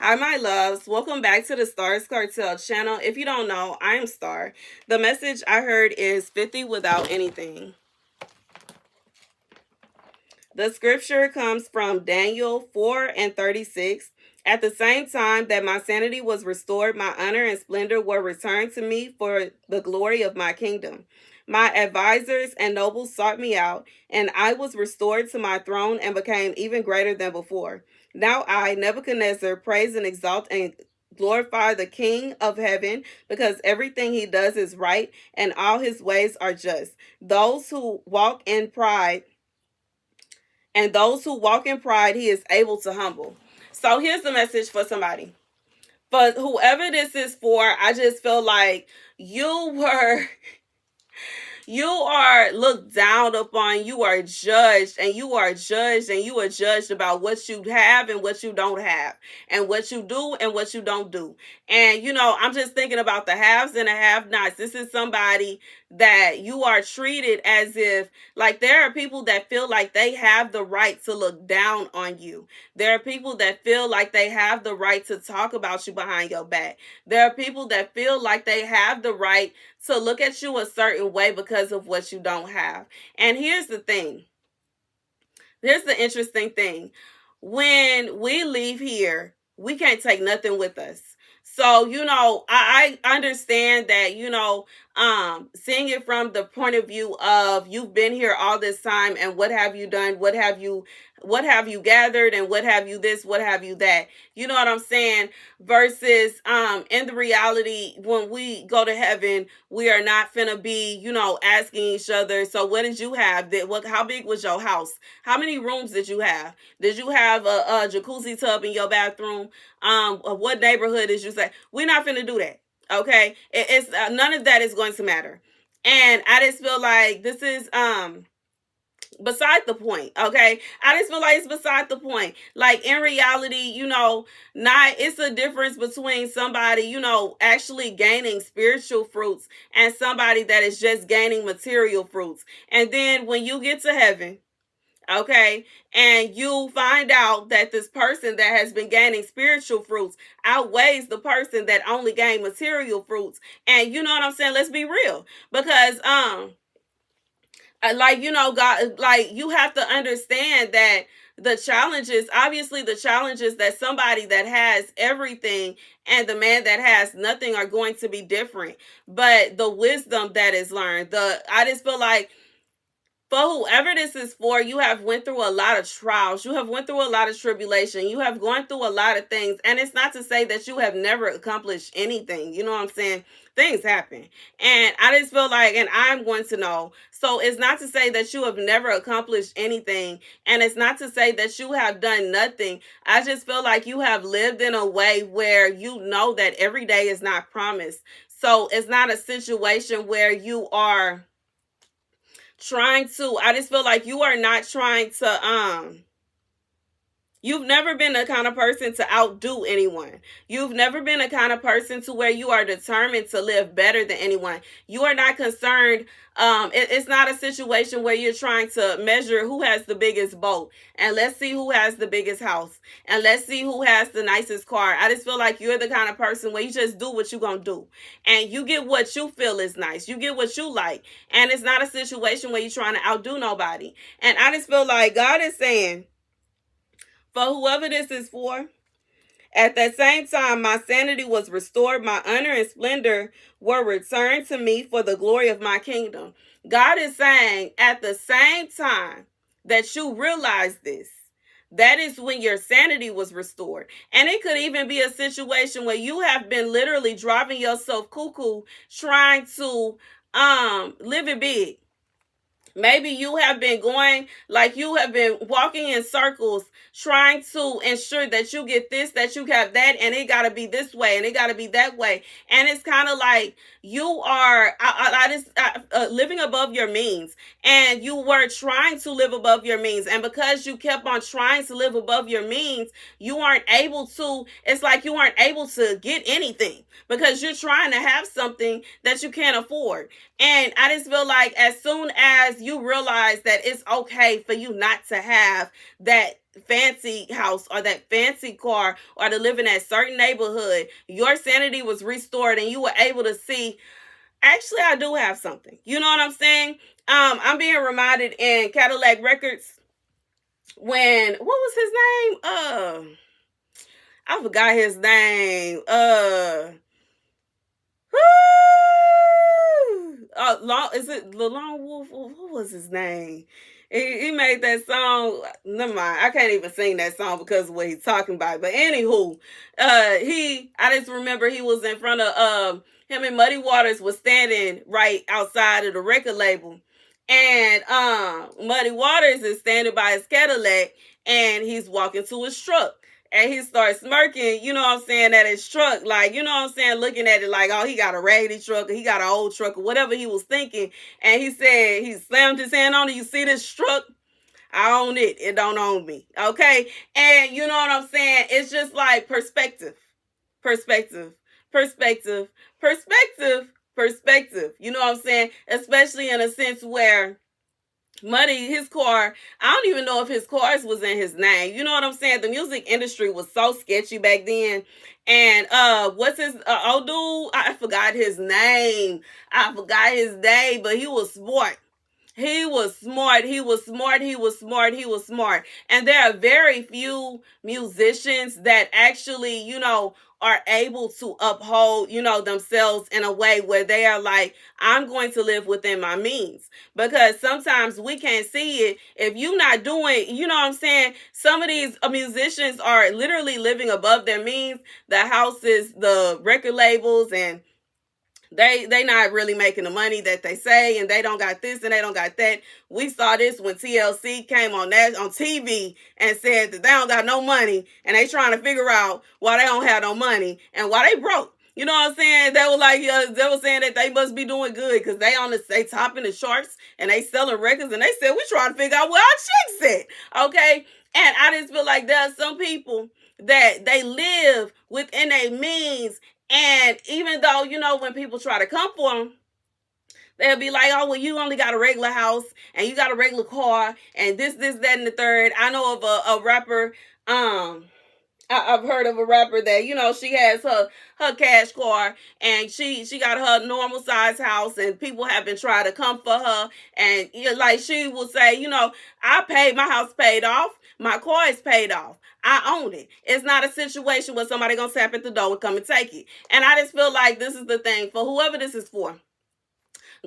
Hi, my loves. Welcome back to the Starscartel channel. If you don't know, I'm Star. The message I heard is 50 without anything. The scripture comes from Daniel 4 and 36. At the same time that my sanity was restored, my honor and splendor were returned to me for the glory of my kingdom. My advisors and nobles sought me out, and I was restored to my throne and became even greater than before. Now I, Nebuchadnezzar, praise and exalt and glorify the King of heaven, because everything he does is right and all his ways are just. Those who walk in pride, he is able to humble. So here's the message for somebody. For whoever this is for, I just feel like you are looked down upon, you are judged, and you are judged about what you have and what you don't have, and what you do and what you don't do. And I'm just thinking about the haves and the have-nots. This is somebody that you are treated as if, like, there are people that feel like they have the right to look down on you. There are people that feel like they have the right to talk about you behind your back. There are people that feel like they have the right to look at you a certain way because of what you don't have. And here's the thing. Here's the interesting thing. When we leave here, we can't take nothing with us. So, I understand that, seeing it from the point of view of you've been here all this time, and what have you done? What have you gathered, and what have you this, what have you that? You know what I'm saying? Versus in the reality, when we go to heaven, we are not finna be, asking each other, so what did you have? How big was your house? How many rooms did you have? Did you have a jacuzzi tub in your bathroom? What neighborhood did you say? We're not finna do that. Okay, it's none of that is going to matter. And I just feel like this is beside the point. Okay, I just feel like it's beside the point. Like, in reality, not it's a difference between somebody, actually gaining spiritual fruits, and somebody that is just gaining material fruits. And then when you get to heaven, okay, and you find out that this person that has been gaining spiritual fruits outweighs the person that only gained material fruits. And you know what I'm saying? Let's be real. Because God, like, you have to understand that the challenges that somebody that has everything and the man that has nothing are going to be different. But the wisdom that is learned, I just feel like, for whoever this is for, you have went through a lot of trials. You have went through a lot of tribulation. You have gone through a lot of things. And it's not to say that you have never accomplished anything. You know what I'm saying? Things happen. And I just feel like, and I'm going to know. So it's not to say that you have never accomplished anything. And it's not to say that you have done nothing. I just feel like you have lived in a way where you know that every day is not promised. So it's not a situation where you are I just feel like you are not trying to you've never been the kind of person to outdo anyone. You've never been the kind of person to where you are determined to live better than anyone. You are not concerned. It's not a situation where you're trying to measure who has the biggest boat, and let's see who has the biggest house, and let's see who has the nicest car. I just feel like you're the kind of person where you just do what you're going to do, and you get what you feel is nice. You get what you like, and it's not a situation where you're trying to outdo nobody. And I just feel like God is saying, for whoever this is for, at that same time, my sanity was restored, my honor and splendor were returned to me for the glory of my kingdom. God is saying, at the same time that you realize this, that is when your sanity was restored. And it could even be a situation where you have been literally driving yourself cuckoo trying to live it big. Maybe you have been walking in circles trying to ensure that you get this, that you have that, and it got to be this way, and it got to be that way. And it's kind of like you are living above your means, and you were trying to live above your means. And because you kept on trying to live above your means, it's like you aren't able to get anything because you're trying to have something that you can't afford. And I just feel like as soon as you realize that it's okay for you not to have that fancy house or that fancy car or to live in that certain neighborhood, your sanity was restored and you were able to see, actually, I do have something. You know what I'm saying? I'm being reminded in Cadillac Records when, what was his name? I forgot his name. Long, is it the Lone Wolf? What was his name? He made that song. Never mind. I can't even sing that song because of what he's talking about. But anywho, I just remember he was in front of him and Muddy Waters was standing right outside of the record label, and Muddy Waters is standing by his Cadillac, and he's walking to his truck. And he starts smirking, you know what I'm saying, at his truck. Like, you know what I'm saying, looking at it like, oh, he got a raggedy truck or he got an old truck or whatever he was thinking. And he said, he slammed his hand on it. You see this truck? I own it. It don't own me. Okay? And you know what I'm saying? It's just like perspective. Perspective. Perspective. Perspective. Perspective. You know what I'm saying? Especially in a sense where Muddy, his car, I don't even know if his cars was in his name. You know what I'm saying? The music industry was so sketchy back then. And what's his old dude? I forgot his name. I forgot his name, but he was smart. He was smart. He was smart. He was smart. He was smart. And there are very few musicians that actually, you know, are able to uphold, you know, themselves in a way where they are like, I'm going to live within my means. Because sometimes we can't see it. If you're not doing, you know what I'm saying? Some of these musicians are literally living above their means. The houses, the record labels, and they not really making the money that they say, and they don't got this and they don't got that. We saw this when TLC came on TV and said that they don't got no money, and they trying to figure out why they don't have no money and why they broke. You know what I'm saying? They were like, they were saying that they must be doing good because they topping the charts and they selling records, and they said we trying to figure out where our chicks at. Okay, and I just feel like there are some people that they live within their means. And even though, you know, when people try to come for them, they'll be like, oh, well, you only got a regular house and you got a regular car and this, that, and the third. I know of a rapper, I've heard of a rapper that, you know, she has her cash car and she got her normal size house, and people have been trying to come for her, and you know, like she will say, you know, I paid, my house paid off, my car is paid off, I own it. It's not a situation where somebody gonna tap at the door and come and take it. And I just feel like this is the thing for whoever this is for.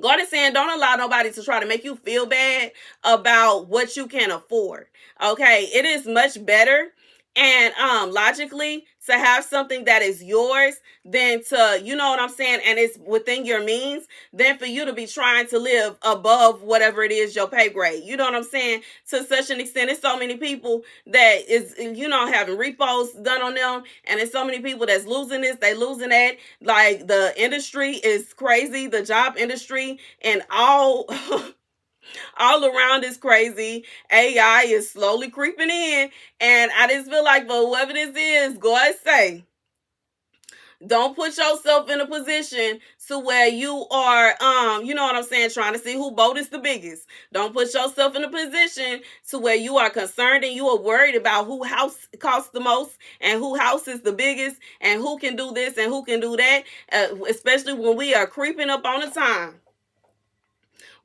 God is saying, don't allow nobody to try to make you feel bad about what you can afford. Okay, it is much better and logically to have something that is yours than to, you know what I'm saying, and it's within your means, than for you to be trying to live above whatever it is your pay grade. You know what I'm saying? To such an extent, there's so many people that is, you know, having repos done on them, and there's so many people that's losing this, they losing that. Like, the industry is crazy, the job industry, and all all around is crazy. AI is slowly creeping in. And I just feel like for whoever this is, God say, don't put yourself in a position to where you are, you know what I'm saying, trying to see who boat is the biggest. Don't put yourself in a position to where you are concerned and you are worried about who house costs the most and who house is the biggest and who can do this and who can do that, especially when we are creeping up on the time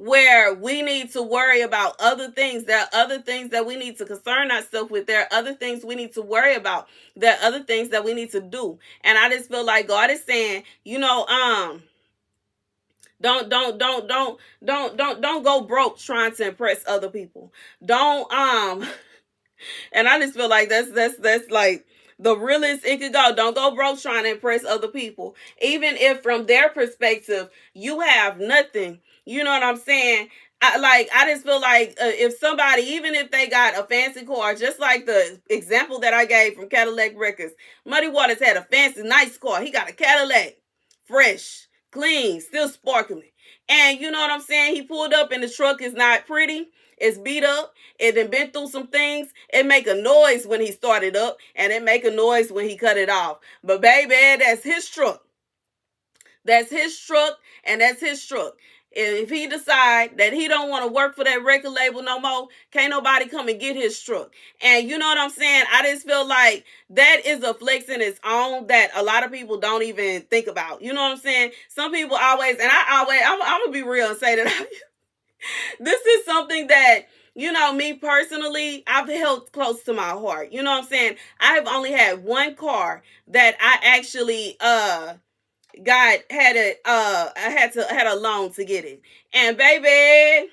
where we need to worry about other things. There are other things that we need to concern ourselves with. There are other things we need to worry about. There are other things that we need to do. And I just feel like God is saying, you know, don't go broke trying to impress other people. Don't and I just feel like that's like the realest it could go. Don't go broke trying to impress other people. Even if from their perspective you have nothing. You know what I'm saying? I just feel like if somebody, even if they got a fancy car, just like the example that I gave from Cadillac Records, Muddy Waters had a fancy, nice car. He got a Cadillac, fresh, clean, still sparkling. And you know what I'm saying? He pulled up and the truck is not pretty. It's beat up. It done been through some things. It make a noise when he started up, and it make a noise when he cut it off. But baby, that's his truck. That's his truck, and that's his truck. If he decide that he don't want to work for that record label no more, can't nobody come and get his truck. And you know what I'm saying? I just feel like that is a flex in its own that a lot of people don't even think about. You know what I'm saying? Some people always, and I'm gonna be real and say that this is something that, you know, me personally, I've held close to my heart. You know what I'm saying? I have only had one car that I actually got had it I had a loan to get it. And baby,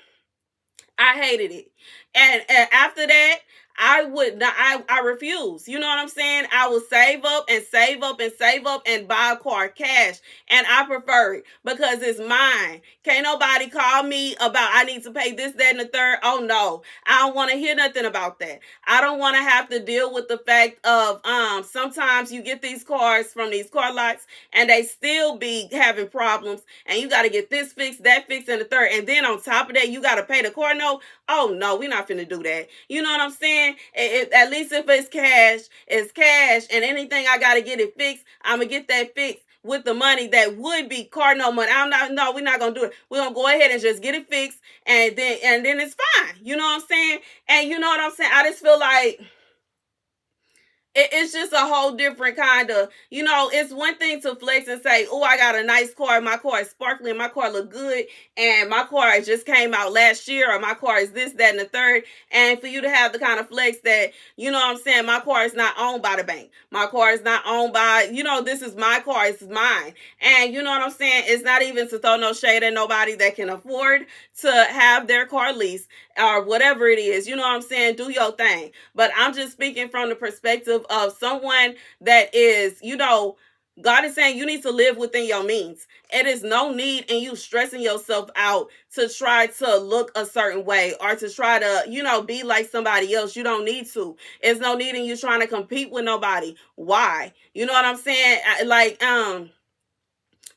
I hated it. And after that, I would not, I refuse. You know what I'm saying? I will save up and save up and save up and buy a car cash. And I prefer it because it's mine. Can't nobody call me about I need to pay this, that, and the third. Oh no. I don't want to hear nothing about that. I don't want to have to deal with the fact of sometimes you get these cars from these car lots and they still be having problems and you gotta get this fixed, that fixed, and the third. And then on top of that, you gotta pay the car note. Oh no, we're not finna do that. You know what I'm saying? At least if it's cash, and anything I gotta get it fixed, I'm gonna get that fixed with the money that would be car note money. I'm not. No, we're not gonna do it. We're gonna go ahead and just get it fixed, and then it's fine. You know what I'm saying? And you know what I'm saying? I just feel like it's just a whole different kind of, you know, it's one thing to flex and say, oh, I got a nice car, my car is sparkling, my car look good, and my car just came out last year, or my car is this, that, and the third. And for you to have the kind of flex that, you know what I'm saying, my car is not owned by the bank, my car is not owned by, you know, this is my car, it's mine. And you know what I'm saying, it's not even to throw no shade at nobody that can afford to have their car leased or whatever it is. You know what I'm saying, do your thing. But I'm just speaking from the perspective of someone that is, you know, God is saying you need to live within your means. It is no need in you stressing yourself out to try to look a certain way or to try to, you know, be like somebody else. You don't need to. It's no need in you trying to compete with nobody. Why? You know what I'm saying?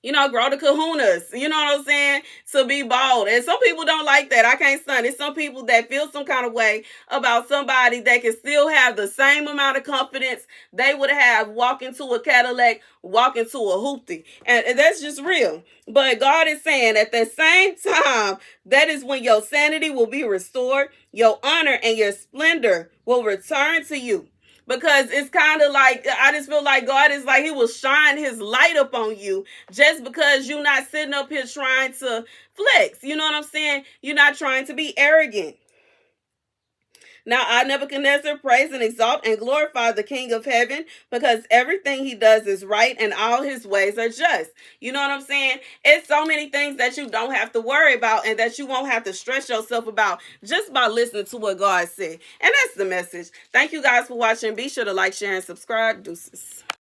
You know, grow the kahunas, you know what I'm saying, to be bold. And some people don't like that. I can't stunt. It's some people that feel some kind of way about somebody that can still have the same amount of confidence they would have walk into a Cadillac, walk into a hoopty. And that's just real. But God is saying at the same time, that is when your sanity will be restored, your honor and your splendor will return to you. Because it's kind of like, I just feel like God is like, he will shine his light up on you just because you're not sitting up here trying to flex. You know what I'm saying? You're not trying to be arrogant. Now I, Nebuchadnezzar, praise and exalt and glorify the King of heaven, because everything he does is right and all his ways are just. You know what I'm saying? It's so many things that you don't have to worry about and that you won't have to stress yourself about just by listening to what God said. And that's the message. Thank you guys for watching. Be sure to like, share, and subscribe. Deuces.